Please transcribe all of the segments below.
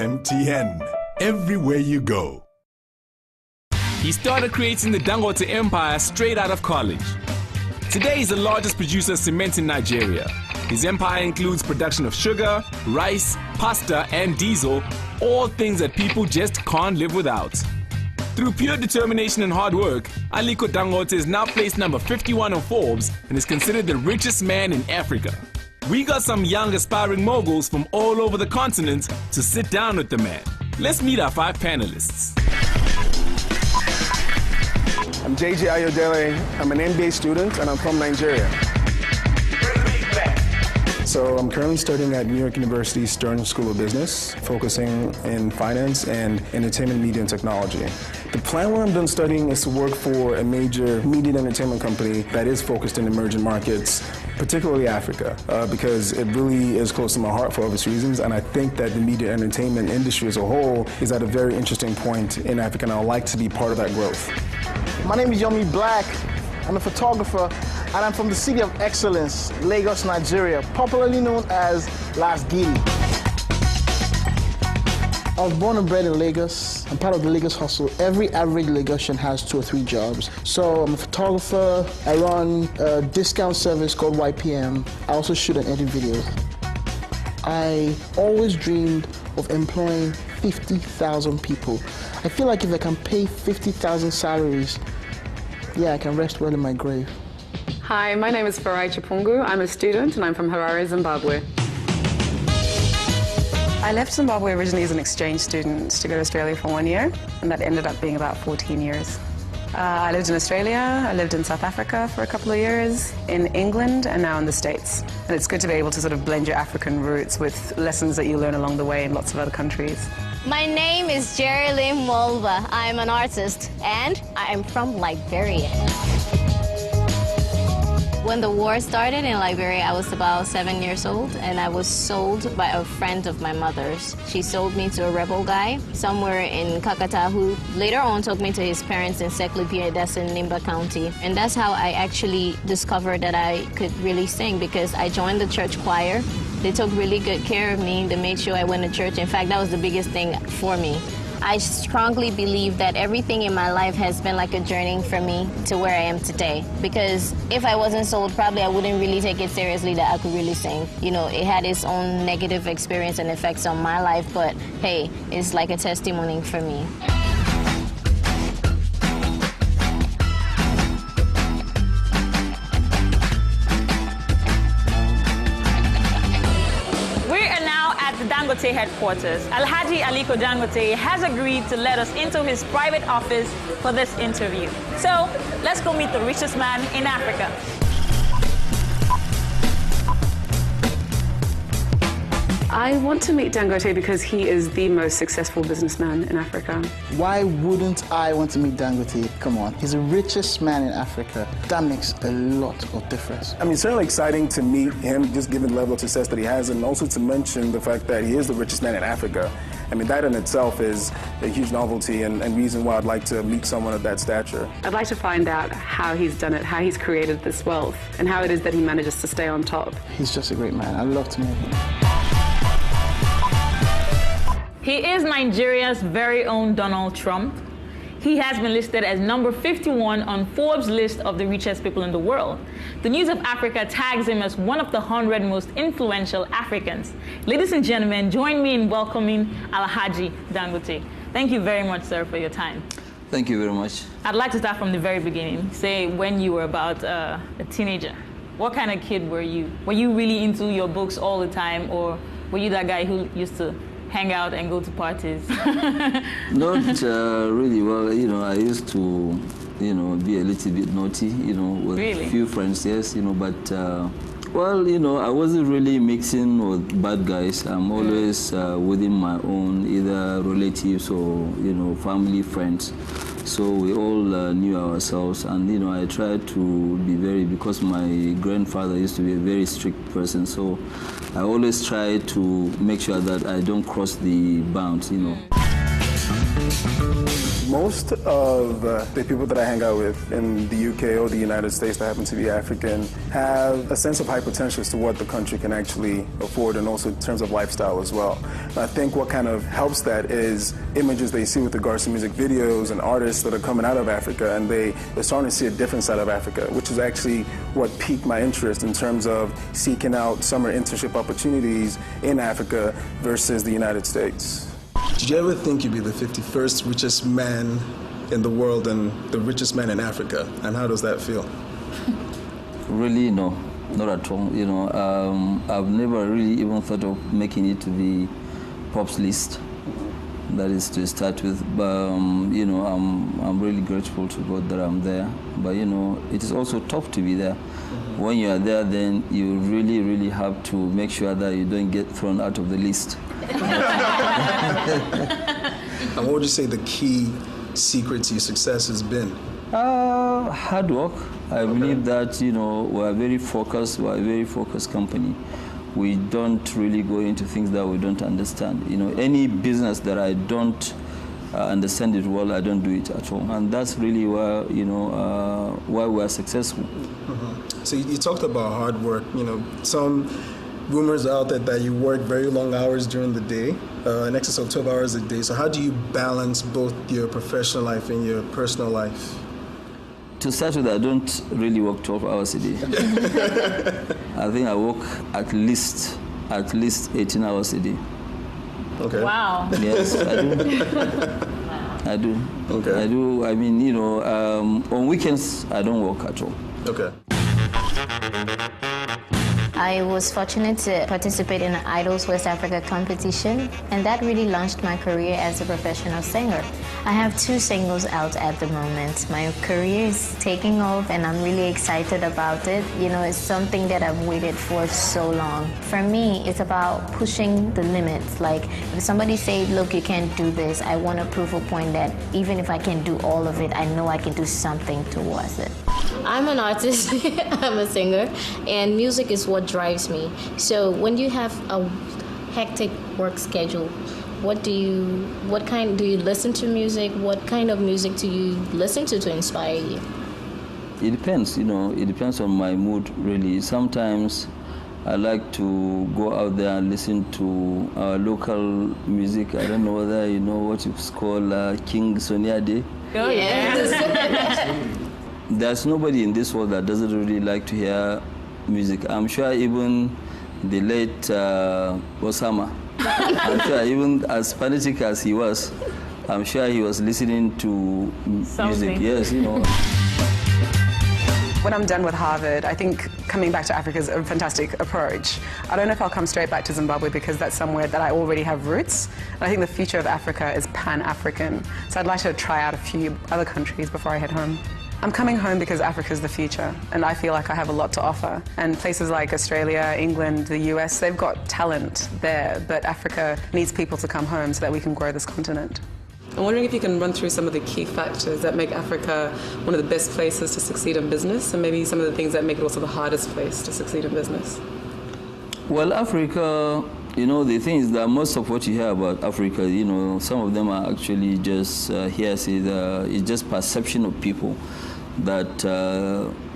MTN. Everywhere you go. He started creating the Dangote empire straight out of college. Today he's the largest producer of cement in Nigeria. His empire includes production of sugar, rice, pasta, and diesel, all things that people just can't live without. Through pure determination and hard work, Aliko Dangote is now placed number 51 on Forbes and is considered the richest man in Africa. We got some young aspiring moguls from all over the continent to sit down with the man. Let's meet our 5 panelists. I'm JJ Ayodele. I'm an MBA student and I'm from Nigeria. So I'm currently studying at New York University Stern School of Business, focusing in finance and entertainment, media, and technology. The plan when I'm done studying is to work for a major media and entertainment company that is focused in emerging markets, particularly Africa, because it really is close to my heart for obvious reasons, and I think that the media and entertainment industry as a whole is at a very interesting point in Africa, and I would like to be part of that growth. My name is Yomi Black. I'm a photographer, and I'm from the city of excellence, Lagos, Nigeria, popularly known as Las Gidi. I was born and bred in Lagos. I'm part of the Lagos hustle. Every average Lagosian has 2 or 3 jobs. So I'm a photographer. I run a discount service called YPM. I also shoot and edit videos. I always dreamed of employing 50,000 people. I feel like if I can pay 50,000 salaries, yeah, I can rest well in my grave. Hi, my name is Farai Chipungu. I'm a student and I'm from Harare, Zimbabwe. I left Zimbabwe originally as an exchange student to go to Australia for 1 year, and that ended up being about 14 years. I lived in Australia, I lived in South Africa for a couple of years, in England, and now in the States. And it's good to be able to sort of blend your African roots with lessons that you learn along the way in lots of other countries. My name is Jerilyn Molva. I'm an artist, and I'm from Liberia. When the war started in Liberia, I was about 7 years old, and I was sold by a friend of my mother's. She sold me to a rebel guy somewhere in Kakata, who later on took me to his parents in Seklipie, that's in Nimba County. And that's how I actually discovered that I could really sing, because I joined the church choir. They took really good care of me. They made sure I went to church. In fact, that was the biggest thing for me. I strongly believe that everything in my life has been like a journey for me to where I am today. Because if I wasn't sold, probably I wouldn't really take it seriously that I could really sing. You know, it had its own negative experience and effects on my life, but hey, it's like a testimony for me. Dangote headquarters. Alhaji Aliko Dangote has agreed to let us into his private office for this interview. So let's go meet the richest man in Africa. I want to meet Dangote because he is the most successful businessman in Africa. Why wouldn't I want to meet Dangote? Come on, he's the richest man in Africa. That makes a lot of difference. I mean, it's certainly exciting to meet him, just given the level of success that he has, and also to mention the fact that he is the richest man in Africa. I mean, that in itself is a huge novelty and reason why I'd like to meet someone of that stature. I'd like to find out how he's done it, how he's created this wealth, and how it is that he manages to stay on top. He's just a great man. I'd love to meet him. He is Nigeria's very own Donald Trump. He has been listed as number 51 on Forbes' list of the richest people in the world. The News of Africa tags him as one of the 100 most influential Africans. Ladies and gentlemen, join me in welcoming Alhaji Dangote. Thank you very much, sir, for your time. Thank you very much. I'd like to start from the very beginning. Say when you were about a teenager. What kind of kid were you? Were you really into your books all the time, or were you that guy who used to hang out and go to parties? Not really. Well, you know, I used to, you know, be a little bit naughty, you know, with a few friends, yes, you know, but, well, you know, I wasn't really mixing with bad guys. I'm always within my own, either relatives or, you know, family, friends. So we all knew ourselves, and, you know, I tried to be very, because my grandfather used to be a very strict person, so I always try to make sure that I don't cross the bounds, you know. Most of the people that I hang out with in the UK or the United States that happen to be African have a sense of high potential as to what the country can actually afford, and also in terms of lifestyle as well. And I think what kind of helps that is images they see with regards to music videos and artists that are coming out of Africa, and they're starting to see a different side of Africa, which is actually what piqued my interest in terms of seeking out summer internship opportunities in Africa versus the United States. Did you ever think you'd be the 51st richest man in the world and the richest man in Africa? And how does that feel? Really, no, not at all. You know, I've never really even thought of making it to the Pops list. That is to start with. But, you know, I'm really grateful to God that I'm there. But, you know, it is also tough to be there. When you are there, then you really, really have to make sure that you don't get thrown out of the list. And what would you say the key secret to your success has been? Hard work. I believe that, you know, we're a very focused company. We don't really go into things that we don't understand. You know, any business that I don't understand it well, I don't do it at all. And that's really why, you know, why we're successful. Mm-hmm. So you talked about hard work. You know, some rumors out there that you work very long hours during the day, in excess of 12 hours a day. So how do you balance both your professional life and your personal life? To start with, I don't really work 12 hours a day. I think I work at least 18 hours a day. Okay. Wow. Yes, I do. I do. Okay. I do. I mean, you know, on weekends, I don't work at all. Okay. I was fortunate to participate in an Idols West Africa competition, and that really launched my career as a professional singer. I have 2 singles out at the moment. My career is taking off, and I'm really excited about it. You know, it's something that I've waited for so long. For me, it's about pushing the limits. Like, if somebody say, look, you can't do this, I want to prove a point that even if I can do all of it, I know I can do something towards it. I'm an artist, I'm a singer, and music is what drives me. So when you have a hectic work schedule, what kind do you listen to music? What kind of music do you listen to inspire you? It depends, you know, it depends on my mood, really. Sometimes I like to go out there and listen to local music. I don't know whether you know what it's called, King Soniade. Oh, yeah. There's nobody in this world that doesn't really like to hear music. I'm sure even the late Osama, I'm sure even as fanatic as he was, I'm sure he was listening to music. Yes, you know. When I'm done with Harvard, I think coming back to Africa is a fantastic approach. I don't know if I'll come straight back to Zimbabwe because that's somewhere that I already have roots. And I think the future of Africa is Pan-African. So I'd like to try out a few other countries before I head home. I'm coming home because Africa is the future, and I feel like I have a lot to offer. And places like Australia, England, the US, they've got talent there, but Africa needs people to come home so that we can grow this continent. I'm wondering if you can run through some of the key factors that make Africa one of the best places to succeed in business, and maybe some of the things that make it also the hardest place to succeed in business. Well, Africa, you know, the thing is that most of what you hear about Africa, you know, some of them are actually just hearsay. It's just perception of people that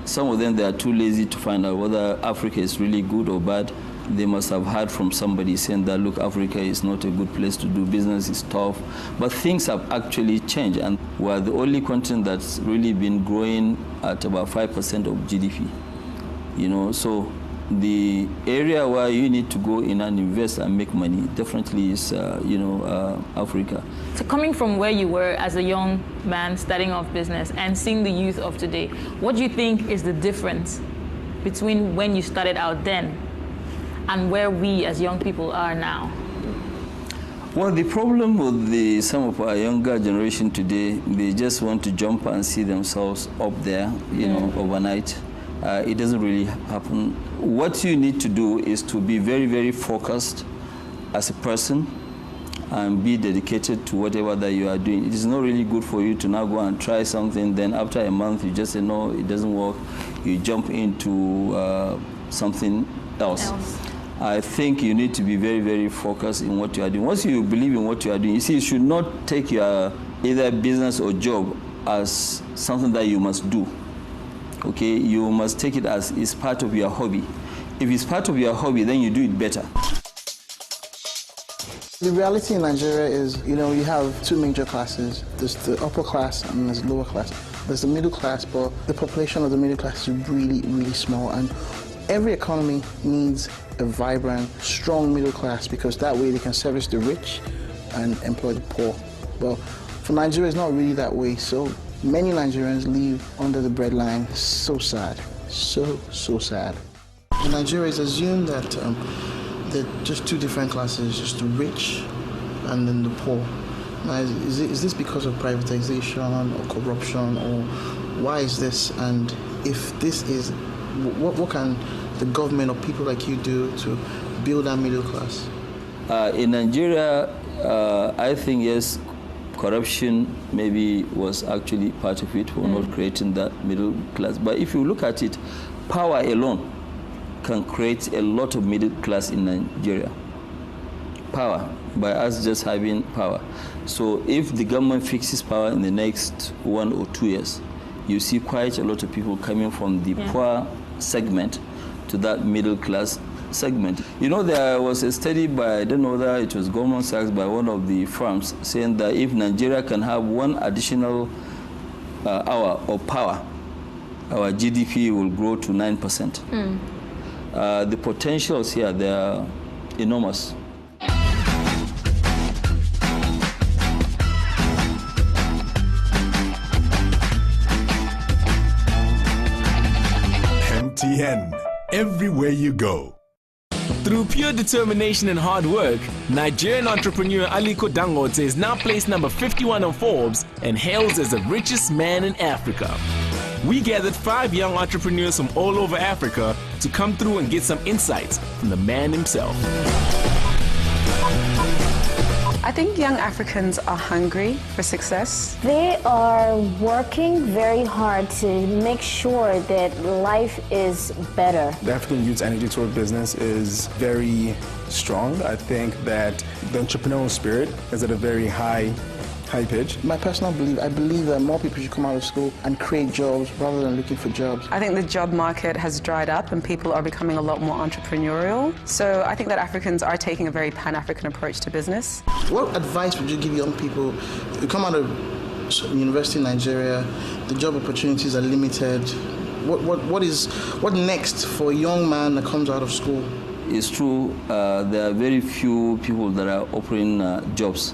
some of them, they are too lazy to find out whether Africa is really good or bad. They must have heard from somebody saying that, look, Africa is not a good place to do business, it's tough. But things have actually changed, and we're the only continent that's really been growing at about 5% of GDP. You know, so the area where you need to go in and invest and make money definitely is, you know, Africa. So coming from where you were as a young man starting off business and seeing the youth of today, what do you think is the difference between when you started out then and where we as young people are now? Well, the problem with some of our younger generation today, they just want to jump and see themselves up there, you know, overnight. It doesn't really happen. What you need to do is to be very, very focused as a person and be dedicated to whatever that you are doing. It is not really good for you to now go and try something, then after a month you just say, no, it doesn't work. You jump into something else. I think you need to be very, very focused in what you are doing. Once you believe in what you are doing, you see, you should not take your either business or job as something that you must do. Okay, you must take it as it's part of your hobby. If it's part of your hobby, then you do it better. The reality in Nigeria is, you have two major classes. There's the upper class and there's the lower class. There's the middle class, but the population of the middle class is really, really small. And every economy needs a vibrant, strong middle class because that way they can service the rich and employ the poor. But for Nigeria, it's not really that way. So many Nigerians live under the breadline. So sad. So sad. In Nigeria, it's assumed that there are just two different classes, just the rich and then the poor. Now, is this because of privatization or corruption, or why is this? And if this is, what can the government or people like you do to build that middle class? In Nigeria, I think, yes, corruption maybe was actually part of it for not creating that middle class. But if you look at it, power alone can create a lot of middle class in Nigeria. Power, by us just having power. So if the government fixes power in the next 1 or 2 years, you see quite a lot of people coming from the poor segment to that middle class segment. There was a study by, I don't know whether it was Goldman Sachs, by one of the firms, saying that if Nigeria can have one additional hour of power, our GDP will grow to 9%. The potentials here, they are enormous. MTN, everywhere you go. Through pure determination and hard work, Nigerian entrepreneur Aliko Dangote is now placed number 51 on Forbes and hailed as the richest man in Africa. We gathered 5 young entrepreneurs from all over Africa to come through and get some insights from the man himself. I think young Africans are hungry for success. They are working very hard to make sure that life is better. The African youth's energy toward business is very strong. I think that the entrepreneurial spirit is at a very high pitch. My personal belief, I believe that more people should come out of school and create jobs rather than looking for jobs. I think the job market has dried up and people are becoming a lot more entrepreneurial. So I think that Africans are taking a very Pan-African approach to business. What advice would you give young people who come out of university in Nigeria, the job opportunities are limited? What next for a young man that comes out of school? It's true, there are very few people that are offering jobs.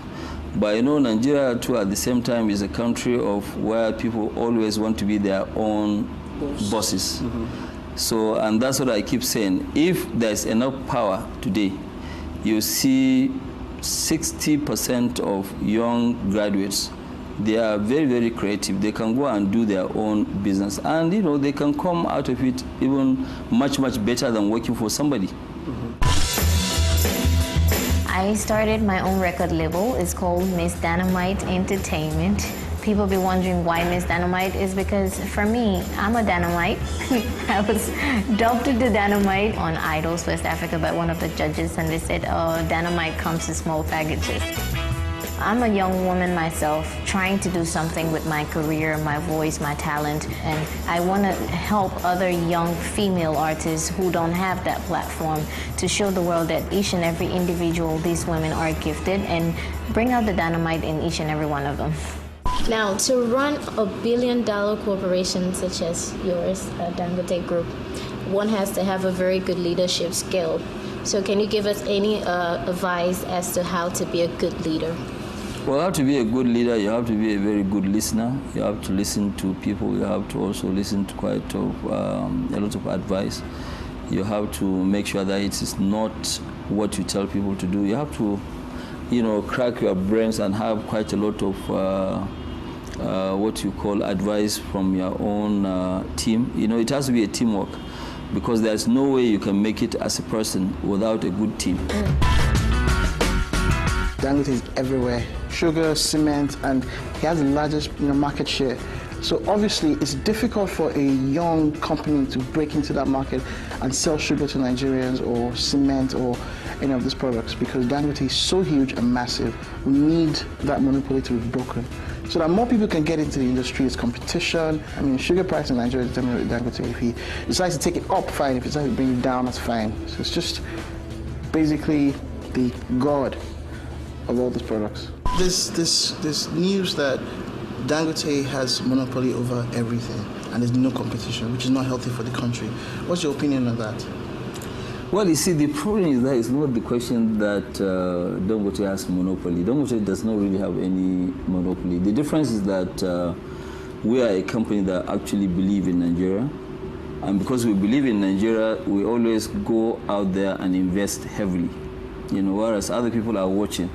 But Nigeria too at the same time is a country of where people always want to be their own bosses. So, and that's what I keep saying. If there's enough power today, you see 60% of young graduates, they are very, very creative. They can go and do their own business. And, they can come out of it even much, much better than working for somebody. I started my own record label. It's called Miss Dynamite Entertainment. People be wondering why Miss Dynamite is because for me, I'm a dynamite. I was dubbed the dynamite on Idols West Africa by one of the judges, and they said, oh, dynamite comes in small packages. I'm a young woman myself, trying to do something with my career, my voice, my talent, and I want to help other young female artists who don't have that platform to show the world that each and every individual, these women are gifted, and bring out the dynamite in each and every one of them. Now, to run a billion-dollar corporation such as yours, Dangote Group, one has to have a very good leadership skill. So can you give us any advice as to how to be a good leader? Well, how to be a good leader, you have to be a very good listener. You have to listen to people. You have to also listen to quite a lot of advice. You have to make sure that it is not what you tell people to do. You have to, crack your brains and have quite a lot of what you call advice from your own team. It has to be a teamwork because there's no way you can make it as a person without a good team. Dangote is everywhere. Sugar, cement, and he has the largest market share. So obviously it's difficult for a young company to break into that market and sell sugar to Nigerians or cement or any of these products because Dangote is so huge and massive. We need that monopoly to be broken. so that more people can get into the industry. It's competition. I mean, sugar price in Nigeria is determined by Dangote. If he decides to take it up, fine. If he decides to bring it down, that's fine. So it's just basically the god of all these products. This news that Dangote has monopoly over everything and there's no competition, which is not healthy for the country. What's your opinion on that? Well, you see, the problem is that it's not the question that Dangote has monopoly. Dangote does not really have any monopoly. The difference is that we are a company that actually believe in Nigeria. And because we believe in Nigeria, we always go out there and invest heavily, you know, whereas other people are watching.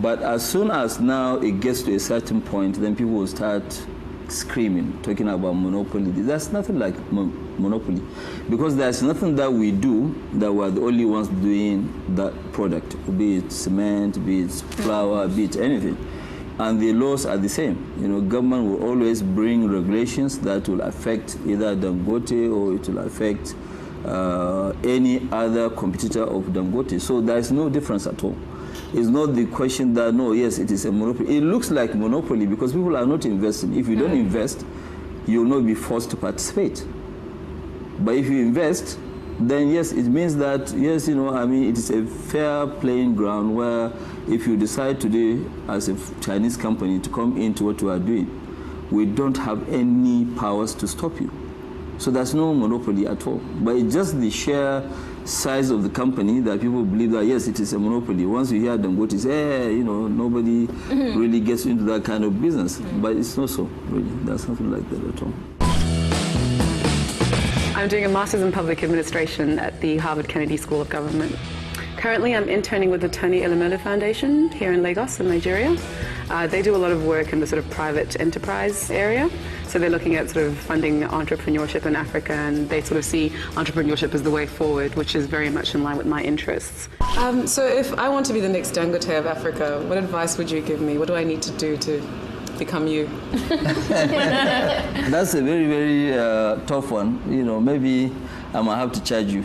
But as soon as now it gets to a certain point, then people will start screaming, talking about monopoly. There's nothing like monopoly, because there's nothing that we do that we're the only ones doing that product, be it cement, be it flour, be it anything. And the laws are the same. You know, government will always bring regulations that will affect either Dangote or it will affect any other competitor of Dangote. So there's no difference at all. It's not the question that, no, yes, it is a monopoly. It looks like monopoly because people are not investing. If you don't invest, you will not be forced to participate. But if you invest, then yes, it means that, yes, you know, I mean, it is a fair playing ground where if you decide today as a Chinese company to come into what you are doing, we don't have any powers to stop you. So there's no monopoly at all. But it's just the sheer size of the company that people believe that, yes, it is a monopoly. Once you hear Dangote say, you know, nobody really gets into that kind of business. But it's not so, really. There's nothing like that at all. I'm doing a Master's in Public Administration at the Harvard Kennedy School of Government. Currently, I'm interning with the Tony Elumelu Foundation here in Lagos, in Nigeria. They do a lot of work in the sort of private enterprise area. So they're looking at sort of funding entrepreneurship in Africa, and they sort of see entrepreneurship as the way forward, which is very much in line with my interests. So if I want to be the next Dangote of Africa, what advice would you give me? What do I need to do to become you? That's a very, very tough one. You know, maybe I might have to charge you.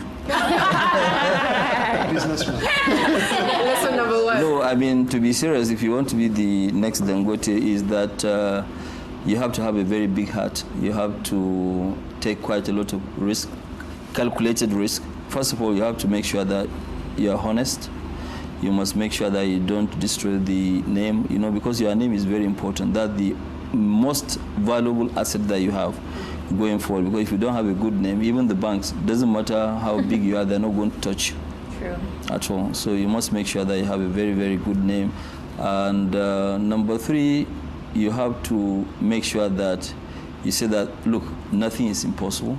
Businessman. Lesson number one. No, I mean, to be serious, if you want to be the next Dangote, is that you have to have a very big heart. You have to take quite a lot of risk, calculated risk. First of all, you have to make sure that you're honest. You must make sure that you don't destroy the name, you know, because your name is very important. That's the most valuable asset that you have going forward. Because if you don't have a good name, even the banks, doesn't matter how big you are, they're not going to touch you. True. At all. So you must make sure that you have a very, very good name. And number three, you have to make sure that you say that, look, nothing is impossible.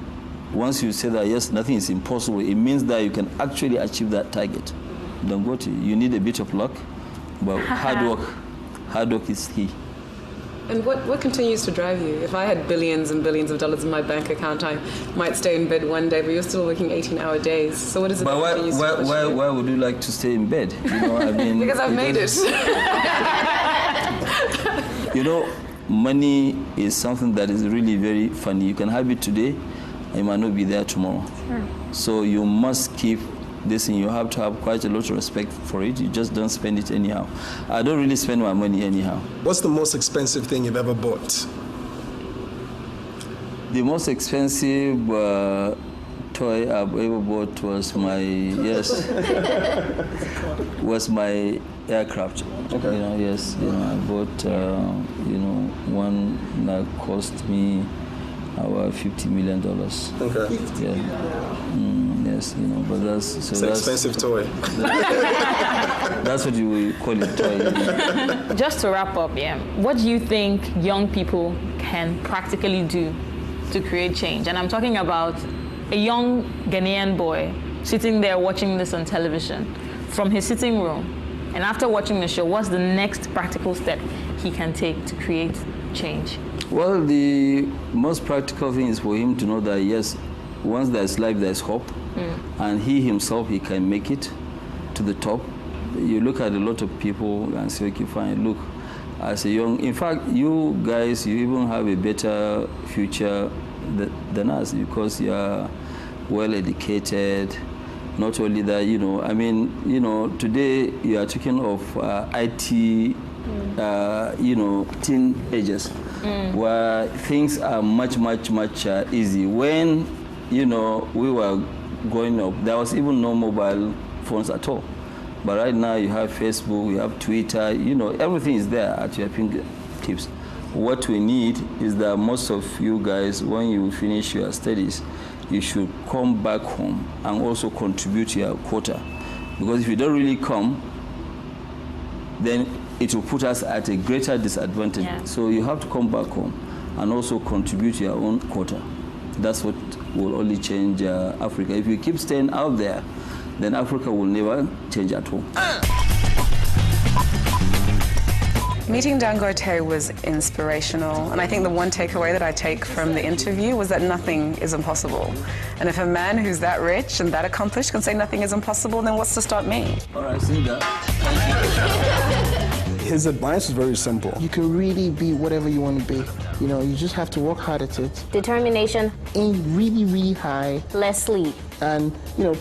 Once you say that, yes, nothing is impossible, it means that you can actually achieve that target. Dangote, you need a bit of luck, but hard work is key. And what continues to drive you? If I had billions and billions of dollars in my bank account, I might stay in bed one day, but you're still working 18-hour days. So what is it? But why would you like to stay in bed? You know, I mean, because I've made it. You know, money is something that is really very funny. You can have it today, and you might not be there tomorrow. Sure. So you must keep this thing. You have to have quite a lot of respect for it. You just don't spend it anyhow. I don't really spend my money anyhow. What's the most expensive thing you've ever bought? The most expensive toy I've ever bought was my was my aircraft. Okay. You know, yes. You know, I bought you know, one that cost me about $50 million. Okay. Yeah. Yes, you know, but that's it's an expensive toy. That's what you would call it, toy. Just to wrap up, what do you think young people can practically do to create change? And I'm talking about a young Ghanaian boy sitting there watching this on television from his sitting room. And after watching the show, what's the next practical step he can take to create change? Well, the most practical thing is for him to know that, yes, once there's life, there's hope. And he himself, he can make it to the top. You look at a lot of people and say, okay, fine, look, as a young, in fact, you guys, you even have a better future than us because you are well educated. Not only that, you know, I mean, you know, today you are talking of IT teenagers, where things are much easy. When, we were growing up, there was even no mobile phones at all. But right now you have Facebook, you have Twitter, everything is there at your fingertips. What we need is that most of you guys, when you finish your studies, you should come back home and also contribute to your quota. Because if you don't really come, then it will put us at a greater disadvantage. Yeah. So you have to come back home and also contribute to your own quota. That's what will only change Africa. If you keep staying out there, then Africa will never change at all. Meeting Dangote was inspirational, and I think the one takeaway that I take from the interview was that nothing is impossible. And if a man who's that rich and that accomplished can say nothing is impossible, then what's to stop me? All right, see that. His advice is very simple. You can really be whatever you want to be. You just have to work hard at it. Determination. Aim really high. Less sleep. And,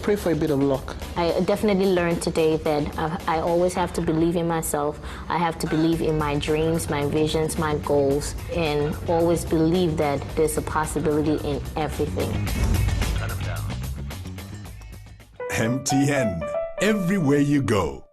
pray for a bit of luck. I definitely learned today that I always have to believe in myself. I have to believe in my dreams, my visions, my goals, and always believe that there's a possibility in everything. MTN, everywhere you go.